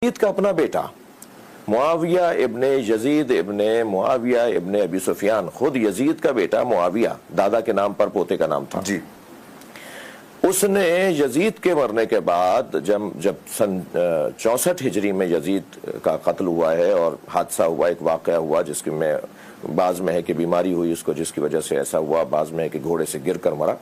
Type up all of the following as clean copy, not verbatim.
یزید کا اپنا بیٹا معاویہ ابن یزید ابن معاویہ ابن ابی سفیان، خود یزید کا بیٹا معاویہ دادا کے نام پر پوتے کا نام تھا، اس نے یزید کے مرنے کے بعد جب سن 64 ہجری میں یزید کا قتل ہوا ہے اور حادثہ ہوا، ایک واقعہ ہوا جس کے میں بعض میں ہے کہ بیماری ہوئی اس کو جس کی وجہ سے ایسا ہوا، بعض میں ہے کہ گھوڑے سے گر کر مرا،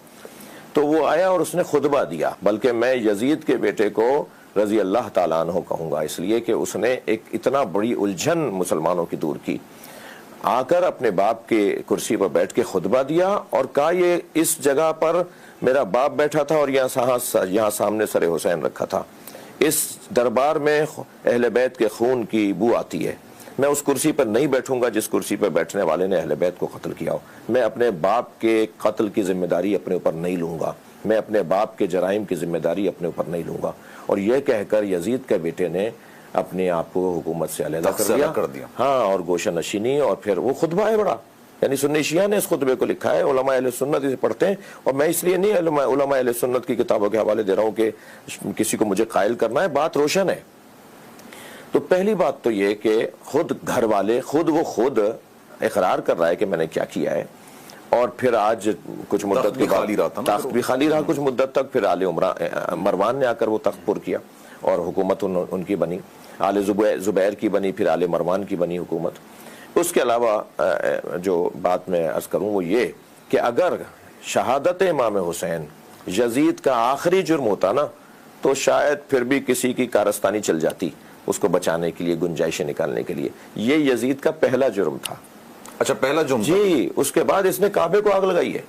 تو وہ آیا اور اس نے خطبہ دیا، بلکہ میں یزید کے بیٹے کو رضی اللہ تعالیٰ عنہ کہوں گا، اس لیے کہ اس نے ایک اتنا بڑی الجھن مسلمانوں کی دور کی، آ کر اپنے باپ کے کرسی پر بیٹھ کے خطبہ دیا اور کہا یہ اس جگہ پر میرا باپ بیٹھا تھا اور یہاں سامنے سر حسین رکھا تھا، اس دربار میں اہل بیت کے خون کی بو آتی ہے، میں اس کرسی پر نہیں بیٹھوں گا جس کرسی پر بیٹھنے والے نے اہل بیت کو قتل کیا ہو، میں اپنے باپ کے قتل کی ذمہ داری اپنے اوپر نہیں لوں گا، میں اپنے باپ کے جرائم کی ذمہ داری اپنے اوپر نہیں لوں گا، اور یہ کہہ کر یزید کے بیٹے نے اپنے آپ کو حکومت سے علیحدہ کر دیا، ہاں، اور گوشہ نشینی، اور پھر وہ خطبہ ہے بڑا، یعنی سنی شیعہ نے اس خطبے کو لکھا ہے، علماء اہل سنت اسے پڑھتے ہیں، اور میں اس لیے نہیں علماء اہل سنت کی کتابوں کے حوالے دے رہا ہوں کہ کسی کو مجھے قائل کرنا ہے، بات روشن ہے۔ تو پہلی بات تو یہ کہ خود گھر والے خود اقرار کر رہا ہے کہ میں نے کیا کیا ہے، اور پھر آج کچھ مدت کے بعد تخت بھی خالی رہا کچھ مدت تک، پھر آل مروان نے آ کر وہ تخت پر کیا اور حکومت ان کی بنی، آل زبیر کی بنی، پھر آل مروان کی بنی حکومت۔ اس کے علاوہ جو بات میں عرض کروں وہ یہ کہ اگر شہادت امام حسین یزید کا آخری جرم ہوتا نا تو شاید پھر بھی کسی کی کارستانی چل جاتی اس کو بچانے کے لیے، گنجائشیں نکالنے کے لیے، یہ یزید کا پہلا جرم تھا۔ اچھا، پہلا جرم جی، اس کے بعد اس نے کعبے کو آگ لگائی ہے۔